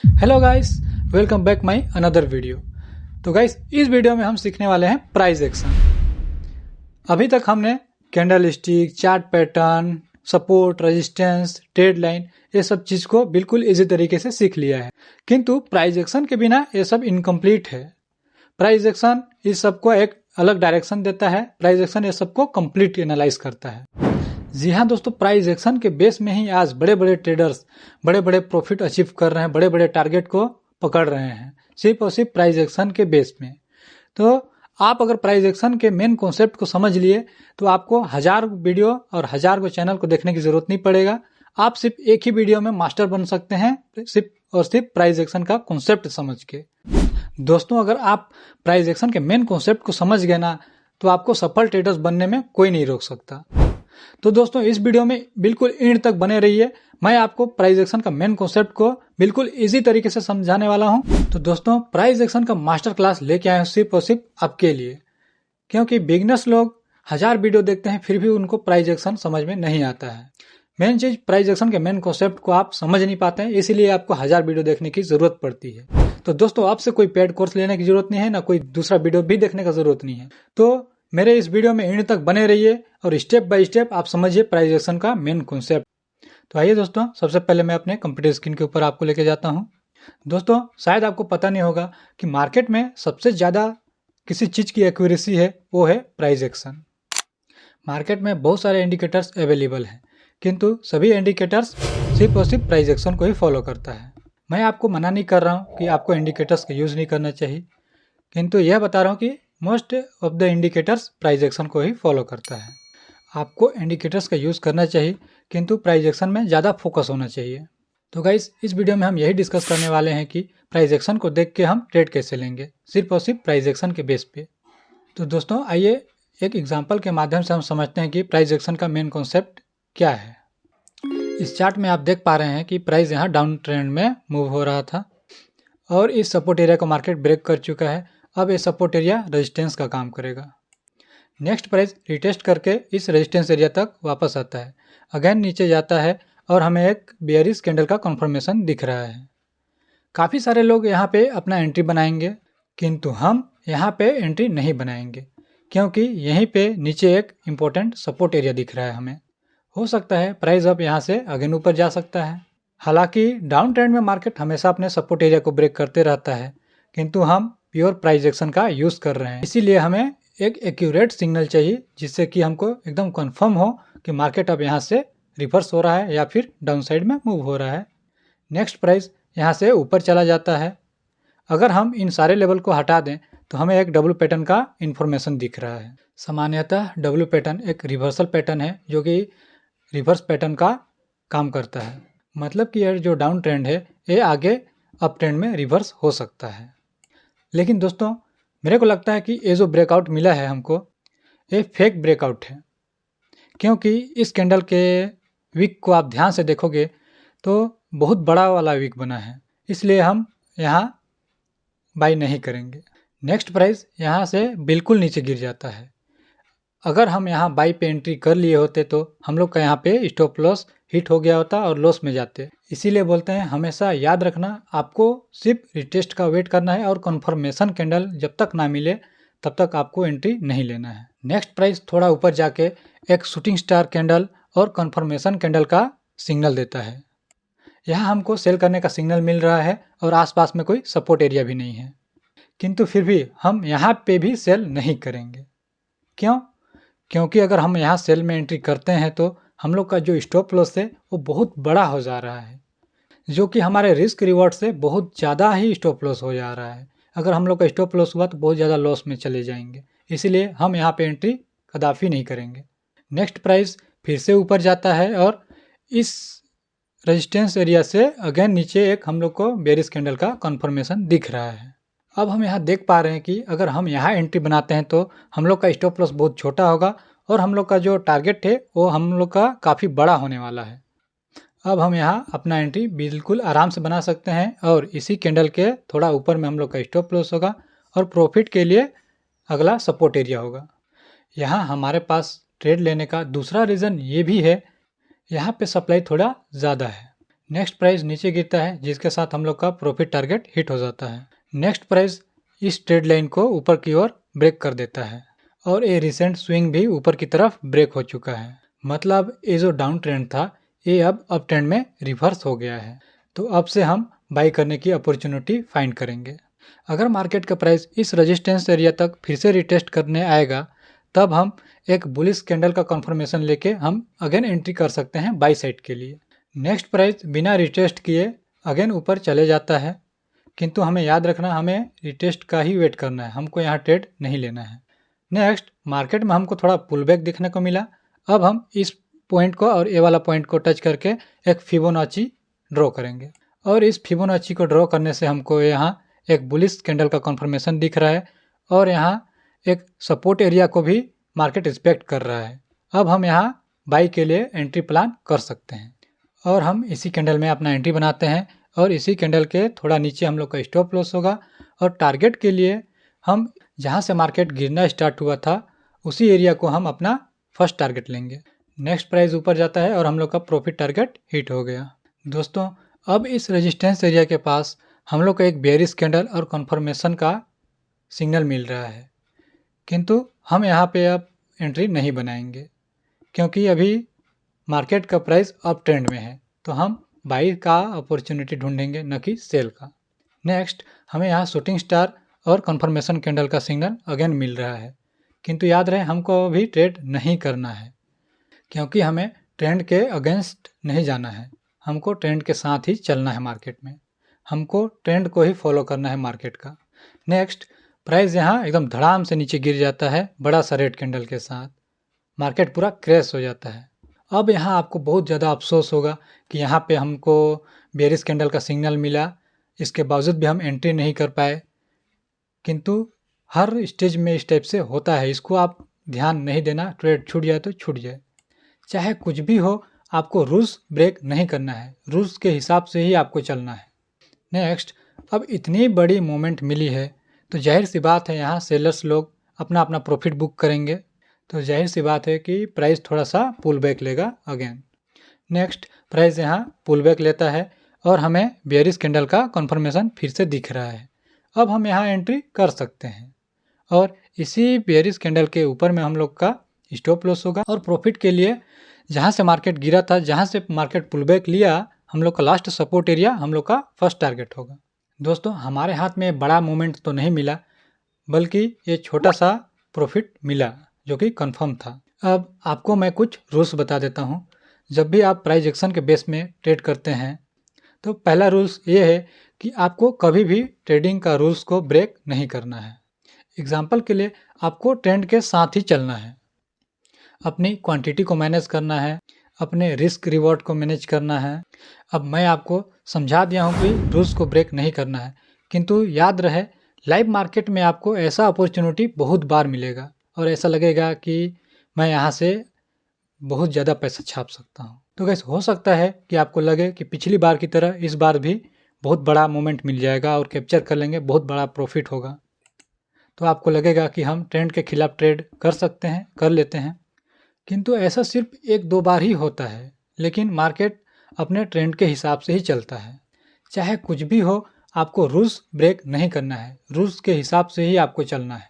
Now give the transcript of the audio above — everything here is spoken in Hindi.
Hello guys, welcome back my another video. तो गाइस, इस वीडियो में हम सीखने वाले हैं प्राइस एक्शन। अभी तक हमने candle stick, chart pattern, support, resistance, trade line ये सब चीज को बिल्कुल इजी तरीके से सीख लिया है, किंतु प्राइस एक्शन के बिना ये सब इनकम्प्लीट है। प्राइस एक्शन इस सबको एक अलग डायरेक्शन देता है। प्राइस एक्शन ये सबको कंप्लीट एनालाइज करता है। जी हाँ दोस्तों, प्राइस एक्शन के बेस में ही आज बड़े बड़े ट्रेडर्स बड़े बड़े प्रॉफिट अचीव कर रहे हैं, बड़े बड़े टारगेट को पकड़ रहे हैं, सिर्फ और सिर्फ प्राइस एक्शन के बेस में। तो आप अगर प्राइस एक्शन के मेन कॉन्सेप्ट को समझ लिए तो आपको 1000 वीडियो और 1000 को चैनल को देखने की जरूरत नहीं पड़ेगा। आप सिर्फ एक ही वीडियो में मास्टर बन सकते हैं, सिर्फ और सिर्फ प्राइस एक्शन का कॉन्सेप्ट समझ के। दोस्तों, अगर आप प्राइस एक्शन के मेन कॉन्सेप्ट को समझ गए ना, तो आपको सफल ट्रेडर्स बनने में कोई नहीं रोक सकता। तो दोस्तों, इस वीडियो में बिल्कुल एंड तक बने रहिए। मैं आपको प्राइस एक्शन का मेन कॉन्सेप्ट को बिल्कुल इजी तरीके से समझाने वाला हूं। तो दोस्तों, प्राइस एक्शन का मास्टर क्लास लेके आए हैं सिर्फ और सिर्फ आपके लिए, क्योंकि बिगनर्स लोग 1000 वीडियो देखते हैं फिर भी उनको प्राइस एक्शन समझ में नहीं आता है। मेन चीज, प्राइस एक्शन के मेन कॉन्सेप्ट को आप समझ नहीं पाते हैं, इसीलिए आपको 1000 वीडियो देखने की जरूरत पड़ती है। तो दोस्तों, आपसे कोई पेड कोर्स लेने की जरूरत नहीं है, ना कोई दूसरा वीडियो भी देखने का जरूरत नहीं है। तो मेरे इस वीडियो में एंड तक बने रहिए और स्टेप बाय स्टेप आप समझिए प्राइस एक्शन का मेन कॉन्सेप्ट। तो आइए दोस्तों, सबसे पहले मैं अपने कंप्यूटर स्क्रीन के ऊपर आपको लेके जाता हूं। दोस्तों, शायद आपको पता नहीं होगा कि मार्केट में सबसे ज़्यादा किसी चीज़ की एक्यूरेसी है, वो है प्राइस एक्शन। मार्केट में बहुत सारे इंडिकेटर्स अवेलेबल हैं, किंतु सभी इंडिकेटर्स सिर्फ और सिर्फ प्राइस एक्शन को ही फॉलो करता है। मैं आपको मना नहीं कर रहा हूँ कि आपको इंडिकेटर्स का यूज़ नहीं करना चाहिए, किंतु यह बता रहा हूँ कि most of the indicators price action को ही फॉलो करता है। आपको इंडिकेटर्स का यूज़ करना चाहिए, किंतु प्राइस एक्शन में ज़्यादा फोकस होना चाहिए। तो गाइस, इस वीडियो में हम यही डिस्कस करने वाले हैं कि प्राइस एक्शन को देख के हम ट्रेड कैसे लेंगे, सिर्फ और सिर्फ प्राइस एक्शन के बेस पे। तो दोस्तों, आइए एक एग्जाम्पल के माध्यम से हम समझते हैं कि प्राइस एक्शन का मेन कॉन्सेप्ट क्या है। इस चार्ट में आप देख पा रहे हैं कि प्राइस यहाँ डाउन ट्रेंड में मूव हो रहा था और इस सपोर्ट एरिया को मार्केट ब्रेक कर चुका है। अब ये सपोर्ट एरिया रेजिस्टेंस का काम करेगा। नेक्स्ट प्राइस रिटेस्ट करके इस रेजिस्टेंस एरिया तक वापस आता है, अगेन नीचे जाता है और हमें एक बेयरिश कैंडल का कंफर्मेशन दिख रहा है। काफ़ी सारे लोग यहाँ पे अपना एंट्री बनाएंगे, किंतु हम यहाँ पे एंट्री नहीं बनाएंगे, क्योंकि यहीं पे नीचे एक इम्पोर्टेंट सपोर्ट एरिया दिख रहा है हमें। हो सकता है प्राइस अब यहाँ से अगेन ऊपर जा सकता है। हालांकि डाउन ट्रेंड में मार्केट हमेशा अपने सपोर्ट एरिया को ब्रेक करते रहता है, किंतु हम प्योर प्राइस एक्शन का यूज़ कर रहे हैं, इसीलिए हमें एक एक्यूरेट सिग्नल चाहिए जिससे कि हमको एकदम कंफर्म हो कि मार्केट अब यहाँ से रिवर्स हो रहा है या फिर डाउन साइड में मूव हो रहा है। नेक्स्ट प्राइस यहाँ से ऊपर चला जाता है। अगर हम इन सारे लेवल को हटा दें तो हमें एक डब्ल्यू पैटर्न का इन्फॉर्मेशन दिख रहा है। सामान्यतः डब्ल्यू पैटर्न एक रिवर्सल पैटर्न है जो कि रिवर्स पैटर्न का काम करता है, मतलब कि यह जो डाउन ट्रेंड है ये आगे अप ट्रेंड में रिवर्स हो सकता है। लेकिन दोस्तों, मेरे को लगता है कि ये जो ब्रेकआउट मिला है हमको, ये फेक ब्रेकआउट है, क्योंकि इस कैंडल के विक को आप ध्यान से देखोगे तो बहुत बड़ा वाला विक बना है, इसलिए हम यहाँ बाई नहीं करेंगे। नेक्स्ट प्राइस यहाँ से बिल्कुल नीचे गिर जाता है। अगर हम यहाँ बाई पे एंट्री कर लिए होते तो हम लोग का यहाँ पे स्टॉप लॉस हिट हो गया होता और लॉस में जाते। इसीलिए बोलते हैं हमेशा याद रखना, आपको सिर्फ रिटेस्ट का वेट करना है और कंफर्मेशन कैंडल जब तक ना मिले तब तक आपको एंट्री नहीं लेना है। नेक्स्ट प्राइस थोड़ा ऊपर जाके एक शूटिंग स्टार कैंडल और कंफर्मेशन कैंडल का सिग्नल देता है। यहाँ हमको सेल करने का सिग्नल मिल रहा है और आसपास में कोई सपोर्ट एरिया भी नहीं है, किंतु फिर भी हम यहाँ पे भी सेल नहीं करेंगे। क्यों? क्योंकि अगर हम यहाँ सेल में एंट्री करते हैं तो हम लोग का जो स्टॉप लॉस है वो बहुत बड़ा हो जा रहा है, जो कि हमारे रिस्क रिवॉर्ड से बहुत ज़्यादा ही स्टॉप लॉस हो जा रहा है। अगर हम लोग का स्टॉप लॉस हुआ तो बहुत ज़्यादा लॉस में चले जाएंगे, इसीलिए हम यहाँ पे एंट्री कदापि नहीं करेंगे। नेक्स्ट प्राइस फिर से ऊपर जाता है और इस रेजिस्टेंस एरिया से अगेन नीचे एक हम लोग को बेयरिश कैंडल का कंफर्मेशन दिख रहा है। अब हम यहाँ देख पा रहे हैं कि अगर हम यहाँ एंट्री बनाते हैं तो हम लोग का स्टॉप लॉस बहुत छोटा होगा और हम लोग का जो टारगेट है वो हम लोग का काफ़ी बड़ा होने वाला है। अब हम यहाँ अपना एंट्री बिल्कुल आराम से बना सकते हैं और इसी कैंडल के थोड़ा ऊपर में हम लोग का स्टॉप लॉस होगा और प्रॉफिट के लिए अगला सपोर्ट एरिया होगा। यहाँ हमारे पास ट्रेड लेने का दूसरा रीज़न ये भी है, यहाँ पे सप्लाई थोड़ा ज़्यादा है। नेक्स्ट प्राइस नीचे गिरता है जिसके साथ हम लोग का प्रॉफिट टारगेट हिट हो जाता है। नेक्स्ट प्राइस इस ट्रेड लाइन को ऊपर की ओर ब्रेक कर देता है और ये रिसेंट स्विंग भी ऊपर की तरफ ब्रेक हो चुका है। मतलब ये जो डाउन ट्रेंड था ये अब अप ट्रेंड में रिवर्स हो गया है। तो अब से हम बाई करने की अपॉर्चुनिटी फाइंड करेंगे। अगर मार्केट का प्राइस इस रेजिस्टेंस एरिया तक फिर से रिटेस्ट करने आएगा तब हम एक बुलिश कैंडल का कंफर्मेशन लेके हम अगेन एंट्री कर सकते हैं बाई साइड के लिए। नेक्स्ट प्राइस बिना रिटेस्ट किए अगेन ऊपर चले जाता है, किंतु हमें याद रखना हमें रिटेस्ट का ही वेट करना है, हमको यहाँ ट्रेड नहीं लेना है। नेक्स्ट मार्केट में हमको थोड़ा पुल बैक दिखने को मिला। अब हम इस पॉइंट को और ए वाला पॉइंट को टच करके एक फिबोनाची ड्रॉ करेंगे और इस फिबोनाची को ड्रॉ करने से हमको यहाँ एक बुलिश कैंडल का कंफर्मेशन दिख रहा है और यहाँ एक सपोर्ट एरिया को भी मार्केट रिस्पेक्ट कर रहा है। अब हम यहाँ बाई के लिए एंट्री प्लान कर सकते हैं और हम इसी कैंडल में अपना एंट्री बनाते हैं और इसी कैंडल के थोड़ा नीचे हम लोग का स्टॉप लॉस होगा और टारगेट के लिए हम जहाँ से मार्केट गिरना स्टार्ट हुआ था उसी एरिया को हम अपना फर्स्ट टारगेट लेंगे। नेक्स्ट प्राइस ऊपर जाता है और हम लोग का प्रॉफिट टारगेट हिट हो गया। दोस्तों अब इस रेजिस्टेंस एरिया के पास हम लोग का एक बेयरिश कैंडल और कन्फर्मेशन का सिग्नल मिल रहा है, किंतु हम यहाँ पे अब एंट्री नहीं बनाएंगे क्योंकि अभी मार्केट का प्राइस अप ट्रेंड में है, तो हम बाई का अपॉर्चुनिटी ढूंढेंगे न कि सेल का। नेक्स्ट हमें यहाँ शूटिंग स्टार और कन्फर्मेशन कैंडल का सिग्नल अगेन मिल रहा है, किंतु याद रहे हमको अभी ट्रेड नहीं करना है क्योंकि हमें ट्रेंड के अगेंस्ट नहीं जाना है, हमको ट्रेंड के साथ ही चलना है। मार्केट में हमको ट्रेंड को ही फॉलो करना है मार्केट का। नेक्स्ट प्राइस यहाँ एकदम धड़ाम से नीचे गिर जाता है बड़ा सा रेड कैंडल के साथ, मार्केट पूरा क्रैश हो जाता है। अब यहाँ आपको बहुत ज़्यादा अफसोस होगा कि यहाँ पे हमको बेयरिश कैंडल का सिग्नल मिला, इसके बावजूद भी हम एंट्री नहीं कर पाए, किंतु हर स्टेज में इस टाइप से होता है, इसको आप ध्यान नहीं देना। ट्रेड छूट जाए तो छूट जाए, चाहे कुछ भी हो आपको रूल्स ब्रेक नहीं करना है, रूल्स के हिसाब से ही आपको चलना है। नेक्स्ट अब इतनी बड़ी मोमेंट मिली है तो जाहिर सी बात है यहाँ सेलर्स लोग अपना अपना प्रॉफिट बुक करेंगे, तो जाहिर सी बात है कि प्राइस थोड़ा सा पुल बैक लेगा अगेन। नेक्स्ट प्राइस यहाँ पुल बैक लेता है और हमें बेयरिश कैंडल का कंफर्मेशन फिर से दिख रहा है। अब हम यहाँ एंट्री कर सकते हैं और इसी बेयरिश कैंडल के ऊपर में हम लोग का स्टॉप लॉस होगा और प्रॉफिट के लिए जहाँ से मार्केट गिरा था, जहाँ से मार्केट पुल बैक लिया, हम लोग का लास्ट सपोर्ट एरिया हम लोग का फर्स्ट टारगेट होगा। दोस्तों हमारे हाथ में बड़ा मूवमेंट तो नहीं मिला, बल्कि ये छोटा सा प्रॉफिट मिला जो कि कंफर्म था। अब आपको मैं कुछ रूल्स बता देता हूँ। जब भी आप प्राइस एक्शन के बेस में ट्रेड करते हैं तो पहला रूल्स ये है कि आपको कभी भी ट्रेडिंग का रूल्स को ब्रेक नहीं करना है। एग्जाम्पल के लिए आपको ट्रेंड के साथ ही चलना है, अपनी क्वांटिटी को मैनेज करना है, अपने रिस्क रिवॉर्ड को मैनेज करना है। अब मैं आपको समझा दिया हूँ कि रूल्स को ब्रेक नहीं करना है, किंतु याद रहे लाइव मार्केट में आपको ऐसा अपॉर्चुनिटी बहुत बार मिलेगा और ऐसा लगेगा कि मैं यहाँ से बहुत ज़्यादा पैसा छाप सकता हूँ। तो गैस हो सकता है कि आपको लगे कि पिछली बार की तरह इस बार भी बहुत बड़ा मोमेंट मिल जाएगा और कैप्चर कर लेंगे, बहुत बड़ा प्रॉफिट होगा, तो आपको लगेगा कि हम ट्रेंड के खिलाफ ट्रेड कर सकते हैं, कर लेते हैं। किंतु ऐसा सिर्फ एक दो बार ही होता है, लेकिन मार्केट अपने ट्रेंड के हिसाब से ही चलता है। चाहे कुछ भी हो आपको रूल्स ब्रेक नहीं करना है, रूल्स के हिसाब से ही आपको चलना है।